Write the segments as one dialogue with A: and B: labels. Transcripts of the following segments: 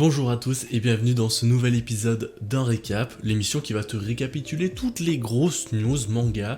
A: Bonjour à tous et bienvenue dans ce nouvel épisode d'un récap, l'émission qui va te récapituler toutes les grosses news manga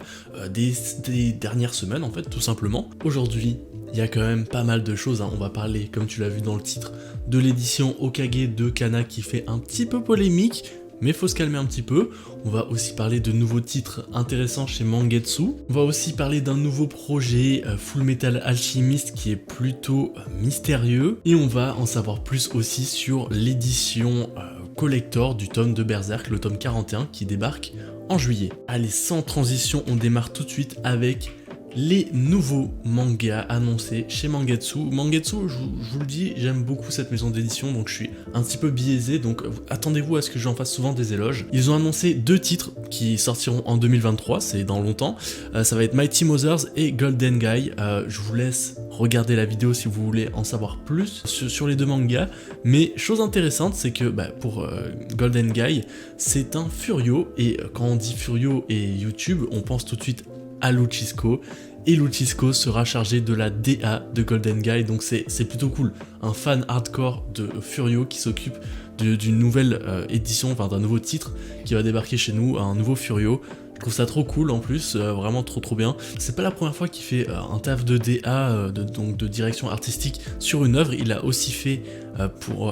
A: des dernières semaines en fait tout simplement. Aujourd'hui, il y a quand même pas mal de choses, on va parler comme tu l'as vu dans le titre de l'édition Hokage de Kana qui fait un petit peu polémique, mais faut se calmer un petit peu. On va aussi parler de nouveaux titres intéressants chez Mangetsu. On va aussi parler d'un nouveau projet Full Metal Alchemist qui est plutôt mystérieux. Et on va en savoir plus aussi sur l'édition collector du tome de Berserk, le tome 41 qui débarque en juillet. Allez, sans transition, on démarre tout de suite avec les nouveaux mangas annoncés chez Mangetsu. Mangetsu, je vous le dis, j'aime beaucoup cette maison d'édition, donc je suis un petit peu biaisé, donc attendez-vous à ce que j'en fasse souvent des éloges. Ils ont annoncé 2 titres qui sortiront en 2023, c'est dans longtemps. Ça va être Mighty Mothers et Golden Guy. Je vous laisse regarder la vidéo si vous voulez en savoir plus sur les 2 mangas. Mais chose intéressante, c'est que pour Golden Guy, c'est un Furio, et quand on dit Furio et YouTube, on pense tout de suite à Luchisco, et Luchisco sera chargé de la DA de Golden Guy, donc c'est plutôt cool. Un fan hardcore de Furio qui s'occupe d'une nouvelle édition, enfin d'un nouveau titre qui va débarquer chez nous, un nouveau Furio. Je trouve ça trop cool en plus, vraiment trop bien. C'est pas la première fois qu'il fait un taf de DA, donc de direction artistique sur une œuvre. Il a aussi fait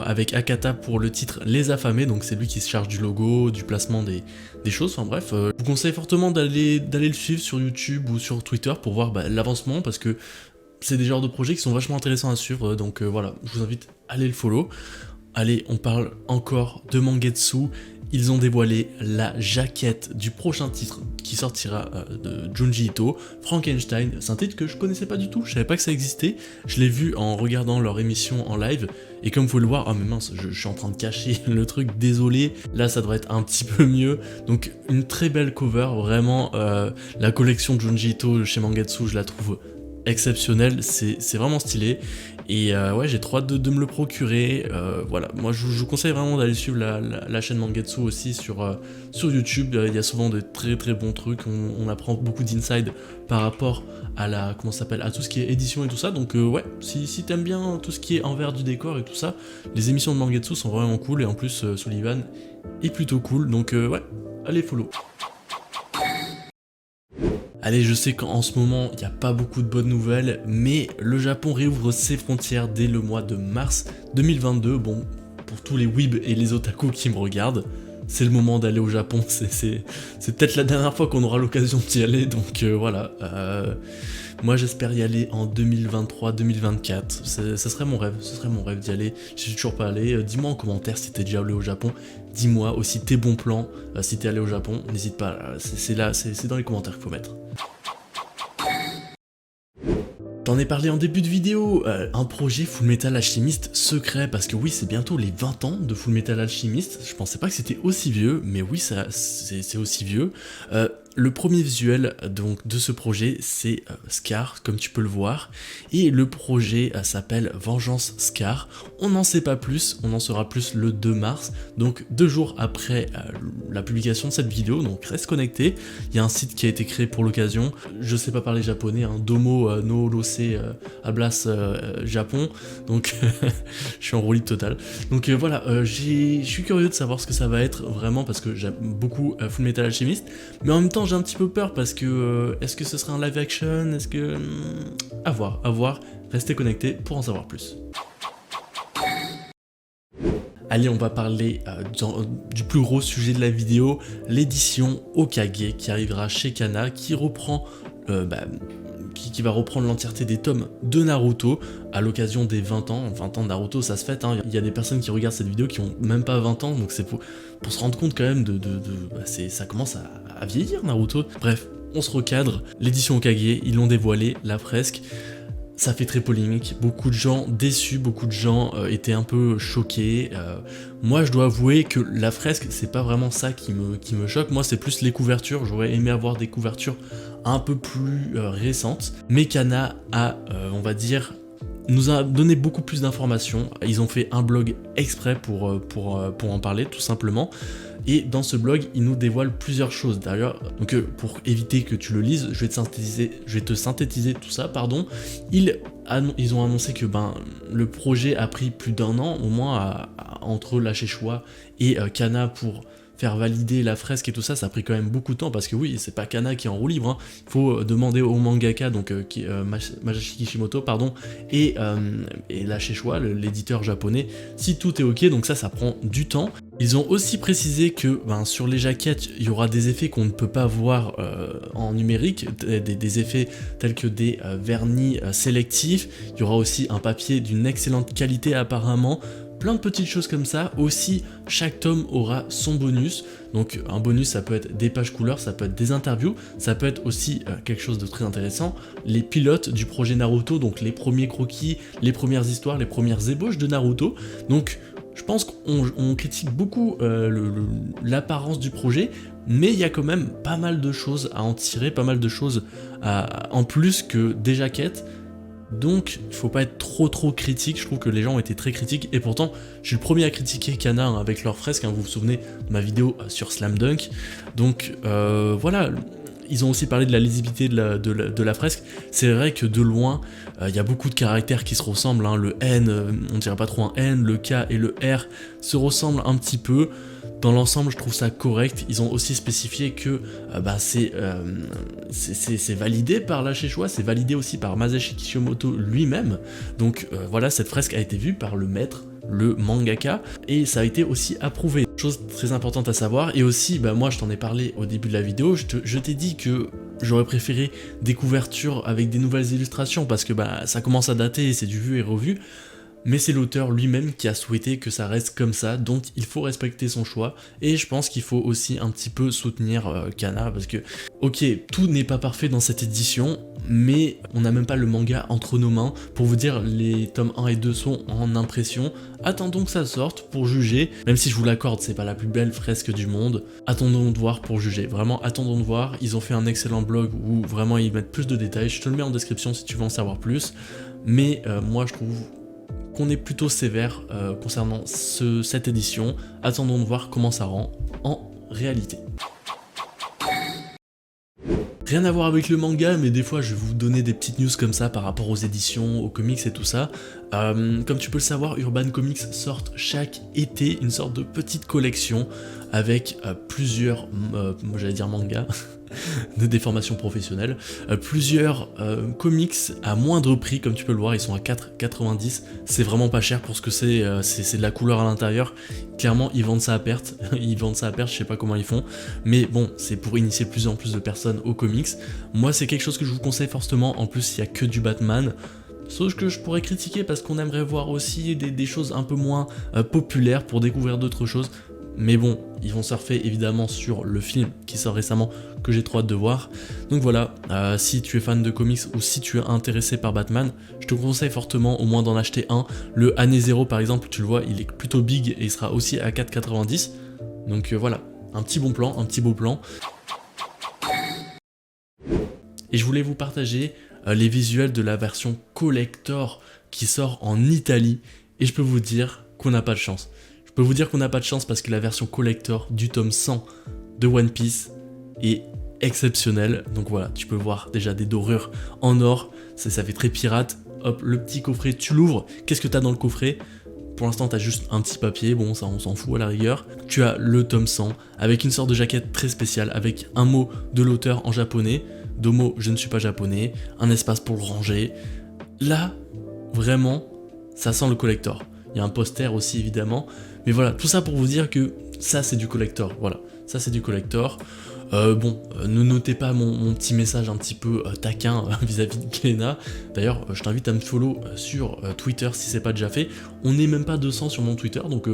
A: avec Akata pour le titre Les Affamés, donc c'est lui qui se charge du logo, du placement des choses, enfin bref. Je vous conseille fortement d'aller le suivre sur YouTube ou sur Twitter pour voir l'avancement, parce que c'est des genres de projets qui sont vachement intéressants à suivre, donc voilà, je vous invite à aller le follow. Allez, on parle encore de Mangetsu. Ils ont dévoilé la jaquette du prochain titre qui sortira de Junji Ito, Frankenstein. C'est un titre que je connaissais pas du tout, je savais pas que ça existait. Je l'ai vu en regardant leur émission en live, et comme vous pouvez le voir, oh mais mince, je suis en train de cacher le truc, désolé. Là ça devrait être un petit peu mieux. Donc une très belle cover, vraiment. La collection de Junji Ito chez Mangetsu, je la trouve exceptionnel, c'est vraiment stylé, et ouais, j'ai trop hâte de me le procurer. Voilà, moi je vous conseille vraiment d'aller suivre la chaîne Mangetsu aussi sur YouTube. Il y a souvent de très bons trucs, on apprend beaucoup d'inside par rapport à à tout ce qui est édition et tout ça, donc ouais, si t'aimes bien tout ce qui est envers du décor et tout ça, les émissions de Mangetsu sont vraiment cool, et en plus Sullivan est plutôt cool, donc ouais, allez follow. Allez, je sais qu'en ce moment, il n'y a pas beaucoup de bonnes nouvelles, mais le Japon réouvre ses frontières dès le mois de mars 2022. Bon, pour tous les weebs et les otaku qui me regardent, c'est le moment d'aller au Japon. C'est peut-être la dernière fois qu'on aura l'occasion d'y aller, donc voilà. Moi, j'espère y aller en 2023-2024. Ce serait mon rêve d'y aller. Je suis toujours pas allé. Dis-moi en commentaire si t'es déjà allé au Japon. Dis-moi aussi tes bons plans si t'es allé au Japon. N'hésite pas, c'est dans les commentaires qu'il faut mettre. T'en ai parlé en début de vidéo, un projet Full Metal Alchemist secret, parce que oui, c'est bientôt les 20 ans de Full Metal Alchemist. Je pensais pas que c'était aussi vieux, mais oui, c'est aussi vieux. Le premier visuel donc de ce projet, c'est Scar, comme tu peux le voir, et le projet s'appelle Vengeance Scar. On n'en sait pas plus, on en saura plus le 2 mars, donc 2 jours après la publication de cette vidéo, donc reste connecté. Il y a un site qui a été créé pour l'occasion, je sais pas parler japonais, Domo no Lose Ablas Japon, donc je suis en roue libre totale. Donc voilà, je suis curieux de savoir ce que ça va être vraiment, parce que j'aime beaucoup Full Metal Alchemist, mais en même temps j'ai un petit peu peur, parce que est-ce que ce sera un live action, est-ce que... à voir, restez connectés pour en savoir plus. Allez, on va parler du plus gros sujet de la vidéo, l'édition Hokage qui arrivera chez Kana, qui reprend... qui va reprendre l'entièreté des tomes de Naruto à l'occasion des 20 ans. 20 ans de Naruto, ça se fête, hein. Il y a des personnes qui regardent cette vidéo qui ont même pas 20 ans, donc c'est pour se rendre compte quand même ça commence à vieillir Naruto. Bref, on se recadre, l'édition Hokage, ils l'ont dévoilé, la fresque. Ça fait très polémique, beaucoup de gens déçus, beaucoup de gens étaient un peu choqués. Moi je dois avouer que la fresque, c'est pas vraiment ça qui me choque, moi c'est plus les couvertures. J'aurais aimé avoir des couvertures un peu plus récentes. Mais Kana a, on va dire, nous a donné beaucoup plus d'informations. Ils ont fait un blog exprès pour en parler tout simplement. Et dans ce blog, il nous dévoile plusieurs choses. D'ailleurs, donc pour éviter que tu le lises, je vais te synthétiser tout ça, pardon. Il ils ont annoncé que le projet a pris plus d'1 an au moins entre la Szechuan et Kana pour faire valider la fresque et tout ça. Ça a pris quand même beaucoup de temps parce que oui, c'est pas Kana qui est en roue libre, hein. Il faut demander au mangaka, donc Masashi Kishimoto, pardon, et la Szechuan, l'éditeur japonais, si tout est ok. Donc ça prend du temps. Ils ont aussi précisé que sur les jaquettes, il y aura des effets qu'on ne peut pas voir en numérique, des effets tels que des vernis sélectifs. Il y aura aussi un papier d'une excellente qualité apparemment. Plein de petites choses comme ça. Aussi, chaque tome aura son bonus. Donc un bonus, ça peut être des pages couleurs, ça peut être des interviews, ça peut être aussi quelque chose de très intéressant, les pilotes du projet Naruto, donc les premiers croquis, les premières histoires, les premières ébauches de Naruto. Donc je pense qu'on critique beaucoup l'apparence du projet, mais il y a quand même pas mal de choses à en tirer, pas mal de choses en plus que des jaquettes. Donc il faut pas être trop critique. Je trouve que les gens ont été très critiques, et pourtant je suis le premier à critiquer Kana avec leurs fresques, vous vous souvenez de ma vidéo sur Slam Dunk. Donc voilà. Ils ont aussi parlé de la lisibilité de la fresque. C'est vrai que de loin, il y a beaucoup de caractères qui se ressemblent, hein. Le N, on dirait pas trop un N, le K et le R se ressemblent un petit peu. Dans l'ensemble, je trouve ça correct. Ils ont aussi spécifié que c'est validé par la Szechuan, c'est validé aussi par Masashi Kishimoto lui-même. Donc voilà, cette fresque a été vue par le maître, le mangaka, et ça a été aussi approuvé. Chose très importante à savoir. Et aussi, moi je t'en ai parlé au début de la vidéo, je t'ai dit que j'aurais préféré des couvertures avec des nouvelles illustrations, parce que ça commence à dater et c'est du vu et revu. Mais c'est l'auteur lui-même qui a souhaité que ça reste comme ça, donc il faut respecter son choix, et je pense qu'il faut aussi un petit peu soutenir Kana, parce que, ok, tout n'est pas parfait dans cette édition, mais on n'a même pas le manga entre nos mains. Pour vous dire, les tomes 1 et 2 sont en impression, attendons que ça sorte pour juger, même si je vous l'accorde, c'est pas la plus belle fresque du monde, attendons de voir pour juger, vraiment attendons de voir. Ils ont fait un excellent blog où vraiment ils mettent plus de détails, je te le mets en description si tu veux en savoir plus, mais moi je trouve qu'on est plutôt sévère concernant cette édition. Attendons de voir comment ça rend en réalité. Rien à voir avec le manga, mais des fois je vais vous donner des petites news comme ça par rapport aux éditions, aux comics et tout ça. Comme tu peux le savoir, Urban Comics sort chaque été une sorte de petite collection avec plusieurs, j'allais dire mangas, des formations professionnelles, plusieurs comics à moindre prix, comme tu peux le voir, ils sont à 4,90, c'est vraiment pas cher pour ce que c'est de la couleur à l'intérieur. Clairement ils vendent ça à perte, je sais pas comment ils font, mais bon, c'est pour initier de plus en plus de personnes aux comics. Moi c'est quelque chose que je vous conseille fortement, en plus il y a que du Batman. Sauf que je pourrais critiquer parce qu'on aimerait voir aussi des choses un peu moins populaires pour découvrir d'autres choses. Mais bon, ils vont surfer évidemment sur le film qui sort récemment, que j'ai trop hâte de voir. Donc voilà, si tu es fan de comics ou si tu es intéressé par Batman, je te conseille fortement au moins d'en acheter un. Le Année 0 par exemple, tu le vois, il est plutôt big et il sera aussi à 4,90. Donc voilà, un petit bon plan, un petit beau plan. Et je voulais vous partager les visuels de la version collector qui sort en Italie. Et je peux vous dire qu'on n'a pas de chance. Je peux vous dire qu'on n'a pas de chance parce que la version collector du tome 100 de One Piece est exceptionnelle. Donc voilà, tu peux voir déjà des dorures en or, ça fait très pirate. Hop, le petit coffret, tu l'ouvres. Qu'est-ce que tu as dans le coffret? Pour l'instant, tu as juste un petit papier, bon ça on s'en fout à la rigueur. Tu as le tome 100 avec une sorte de jaquette très spéciale, avec un mot de l'auteur en japonais. Domo, je ne suis pas japonais, un espace pour le ranger. Là, vraiment, ça sent le collector. Il y a un poster aussi évidemment, mais voilà, tout ça pour vous dire que ça c'est du collector, voilà, ça c'est du collector. Ne notez pas mon petit message un petit peu taquin vis-à-vis de Glénat. D'ailleurs, je t'invite à me follow sur Twitter si c'est pas déjà fait. On n'est même pas 200 sur mon Twitter, donc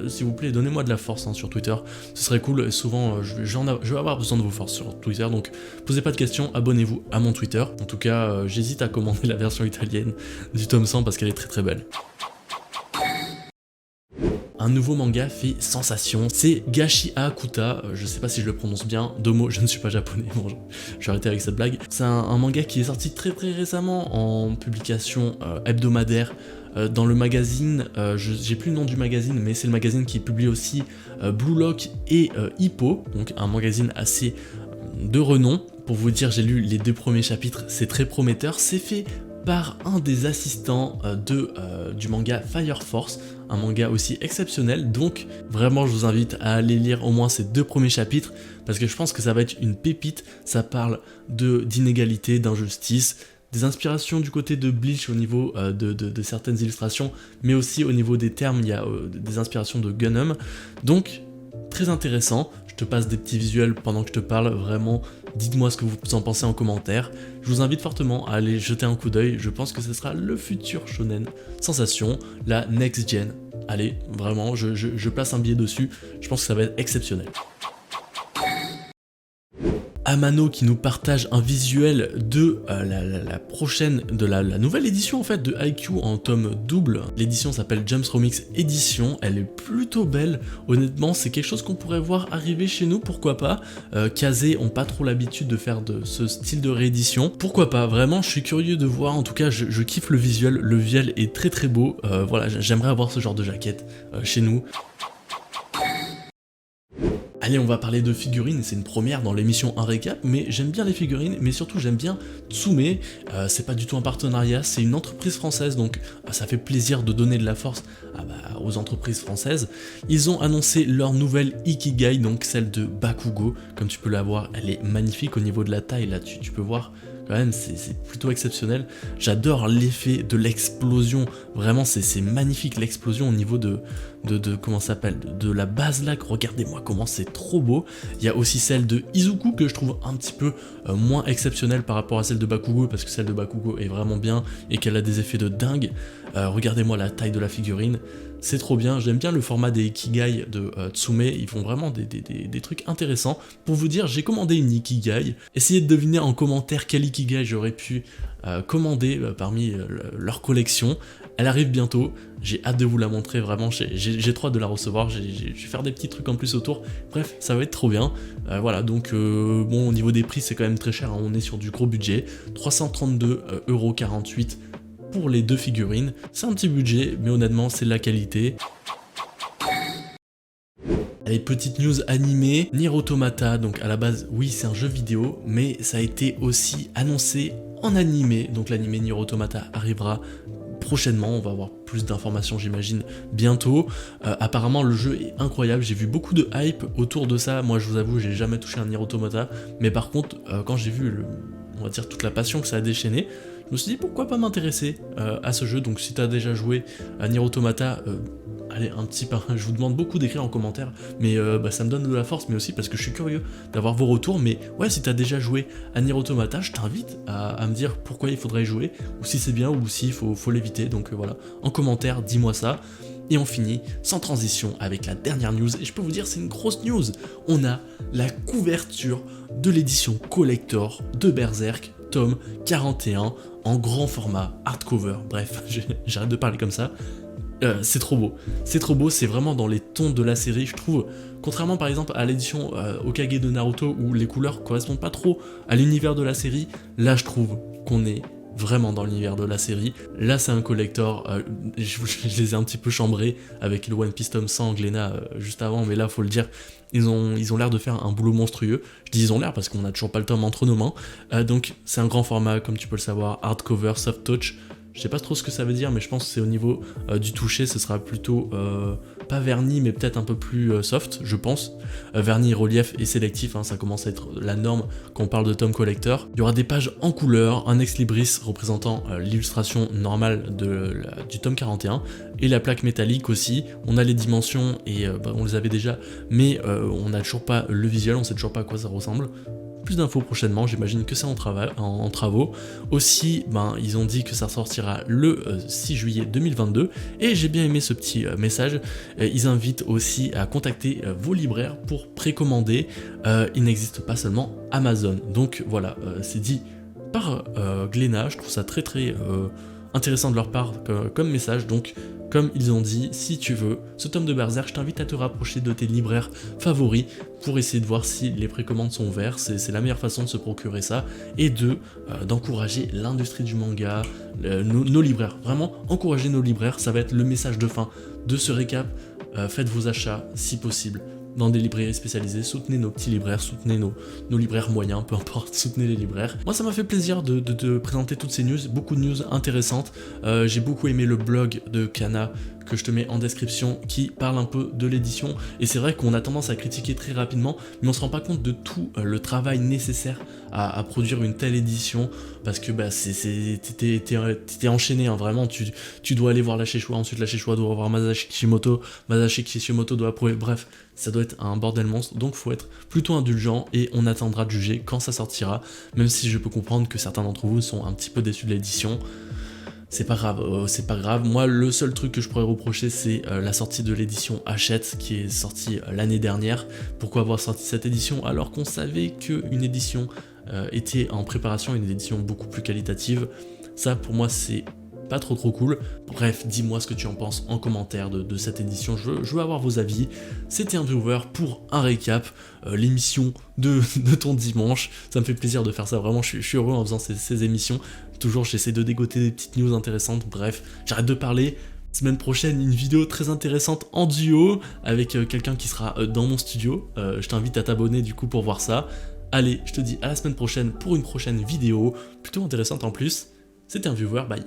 A: s'il vous plaît, donnez-moi de la force sur Twitter. Ce serait cool. Souvent, je vais avoir besoin de vos forces sur Twitter, donc posez pas de questions, abonnez-vous à mon Twitter. En tout cas, j'hésite à commander la version italienne du tome 100 parce qu'elle est très très belle. Un nouveau manga fait sensation, c'est Gashi Akuta, je sais pas si je le prononce bien, Domo, je ne suis pas japonais, bon, je vais arrêter avec cette blague. C'est un manga qui est sorti très récemment en publication hebdomadaire dans le magazine, j'ai plus le nom du magazine, mais c'est le magazine qui publie aussi Blue Lock et Hippo, donc un magazine assez de renom. Pour vous dire, j'ai lu les 2 premiers chapitres, c'est très prometteur, c'est fait par un des assistants du manga Fire Force, un manga aussi exceptionnel, donc vraiment je vous invite à aller lire au moins ces 2 premiers chapitres, parce que je pense que ça va être une pépite. Ça parle d'inégalité, d'injustice, des inspirations du côté de Bleach au niveau de certaines illustrations, mais aussi au niveau des termes, il y a des inspirations de Gundam, donc très intéressant. Je te passe des petits visuels pendant que je te parle, vraiment, dites-moi ce que vous en pensez en commentaire. Je vous invite fortement à aller jeter un coup d'œil, je pense que ce sera le futur shonen sensation, la next gen. Allez, vraiment, je place un billet dessus, je pense que ça va être exceptionnel. Amano qui nous partage un visuel de la prochaine, de la nouvelle édition en fait de Haikyuu en tome double. L'édition s'appelle Jumps Remix Edition, elle est plutôt belle, honnêtement c'est quelque chose qu'on pourrait voir arriver chez nous, pourquoi pas. Kazé ont pas trop l'habitude de faire de ce style de réédition, pourquoi pas, vraiment je suis curieux de voir, en tout cas je kiffe le visuel est très très beau, voilà, j'aimerais avoir ce genre de jaquette chez nous. Allez, on va parler de figurines, c'est une première dans l'émission Un Récap, mais j'aime bien les figurines, mais surtout j'aime bien Tsume. C'est pas du tout un partenariat, c'est une entreprise française, donc ça fait plaisir de donner de la force aux entreprises françaises. Ils ont annoncé leur nouvelle Ikigai, donc celle de Bakugo, comme tu peux la voir, elle est magnifique au niveau de la taille, là tu peux voir, quand même c'est plutôt exceptionnel. J'adore l'effet de l'explosion, vraiment c'est magnifique l'explosion au niveau de comment ça s'appelle, de la base là, regardez-moi comment c'est trop beau. Il y a aussi celle de Izuku que je trouve un petit peu moins exceptionnelle par rapport à celle de Bakugo, parce que celle de Bakugo est vraiment bien et qu'elle a des effets de dingue. Regardez-moi la taille de la figurine, c'est trop bien, j'aime bien le format des Ikigai de Tsume, ils font vraiment des trucs intéressants. Pour vous dire, j'ai commandé une Ikigai, essayez de deviner en commentaire quelle Ikigai j'aurais pu commander parmi leur collection. Elle arrive bientôt, j'ai hâte de vous la montrer, vraiment, j'ai trop hâte de la recevoir, je vais faire des petits trucs en plus autour, bref, ça va être trop bien. Voilà, donc bon, au niveau des prix, c'est quand même très cher, hein, on est sur du gros budget, 332,48 € pour les 2 figurines, c'est un petit budget, mais honnêtement, c'est de la qualité. Allez, petite news animée, Nier Automata, donc à la base, oui, c'est un jeu vidéo, mais ça a été aussi annoncé en animé, donc l'animé Nier Automata arrivera prochainement, on va avoir plus d'informations j'imagine bientôt. Apparemment le jeu est incroyable, j'ai vu beaucoup de hype autour de ça, moi je vous avoue j'ai jamais touché un Nier Automata, mais par contre quand j'ai vu on va dire toute la passion que ça a déchaîné, je me suis dit pourquoi pas m'intéresser à ce jeu. Donc si tu as déjà joué à Nier Automata, allez, un petit peu, je vous demande beaucoup d'écrire en commentaire, mais ça me donne de la force, mais aussi parce que je suis curieux d'avoir vos retours. Mais ouais, si t'as déjà joué à Nier Automata, je t'invite à me dire pourquoi il faudrait y jouer, ou si c'est bien, ou s'il faut l'éviter. Donc voilà, en commentaire, dis-moi ça. Et on finit sans transition avec la dernière news, et je peux vous dire c'est une grosse news. On a la couverture de l'édition collector de Berserk, tome 41, en grand format, hardcover, bref, j'arrête de parler comme ça. C'est trop beau, c'est vraiment dans les tons de la série, je trouve, contrairement par exemple à l'édition Hokage de Naruto où les couleurs correspondent pas trop à l'univers de la série, là je trouve qu'on est vraiment dans l'univers de la série. Là c'est un collector, je les ai un petit peu chambrés avec le One Piece tome 100 Glénat juste avant, mais là faut le dire, ils ont l'air de faire un boulot monstrueux. Je dis ils ont l'air parce qu'on a toujours pas le tome entre nos mains. Donc c'est un grand format comme tu peux le savoir, hardcover, soft touch. Je sais pas trop ce que ça veut dire, mais je pense que c'est au niveau du toucher, ce sera plutôt pas verni, mais peut-être un peu plus soft, je pense. Verni, relief et sélectif, hein, ça commence à être la norme quand on parle de tome collector. Il y aura des pages en couleur, un ex-libris représentant l'illustration normale du tome 41, et la plaque métallique aussi. On a les dimensions, et on les avait déjà, mais on n'a toujours pas le visuel, on sait toujours pas à quoi ça ressemble. Plus d'infos prochainement, j'imagine que c'est en travaux. Aussi, ils ont dit que ça sortira le 6 juillet 2022, et j'ai bien aimé ce petit message. Ils invitent aussi à contacter vos libraires pour précommander. Il n'existe pas seulement Amazon. Donc voilà, c'est dit par Glénat, je trouve ça très très intéressant de leur part comme message. Donc comme ils ont dit, si tu veux ce tome de Berserk, je t'invite à te rapprocher de tes libraires favoris pour essayer de voir si les précommandes sont ouvertes. C'est la meilleure façon de se procurer ça et d'encourager l'industrie du manga, nos libraires. Vraiment, encourager nos libraires, ça va être le message de fin de ce récap. Faites vos achats si possible dans des librairies spécialisées, soutenez nos petits libraires, soutenez nos libraires moyens, peu importe, soutenez les libraires. Moi ça m'a fait plaisir de te présenter toutes ces news, beaucoup de news intéressantes. J'ai beaucoup aimé le blog de Kana que je te mets en description qui parle un peu de l'édition, et c'est vrai qu'on a tendance à critiquer très rapidement mais on se rend pas compte de tout le travail nécessaire à produire une telle édition, parce que bah, t'es enchaîné, hein, vraiment, tu dois aller voir la Szechuan, ensuite la Szechuan doit voir Masashi Kishimoto doit approuver, bref, ça doit être un bordel monstre, donc faut être plutôt indulgent et on attendra de juger quand ça sortira, même si je peux comprendre que certains d'entre vous sont un petit peu déçus de l'édition. C'est pas grave, c'est pas grave. Moi, le seul truc que je pourrais reprocher, c'est la sortie de l'édition Hachette, qui est sortie l'année dernière. Pourquoi avoir sorti cette édition alors qu'on savait qu'une édition était en préparation, une édition beaucoup plus qualitative? Ça, pour moi, c'est pas trop cool. Bref, dis-moi ce que tu en penses en commentaire de cette édition, je veux avoir vos avis. C'était un viewer pour un récap, l'émission de ton dimanche. Ça me fait plaisir de faire ça, vraiment, je suis heureux en faisant ces émissions. Toujours, j'essaie de dégoter des petites news intéressantes, bref, j'arrête de parler. Semaine prochaine, une vidéo très intéressante en duo avec quelqu'un qui sera dans mon studio. Je t'invite à t'abonner du coup pour voir ça. Allez, je te dis à la semaine prochaine pour une prochaine vidéo, plutôt intéressante en plus. C'était un viewer, bye.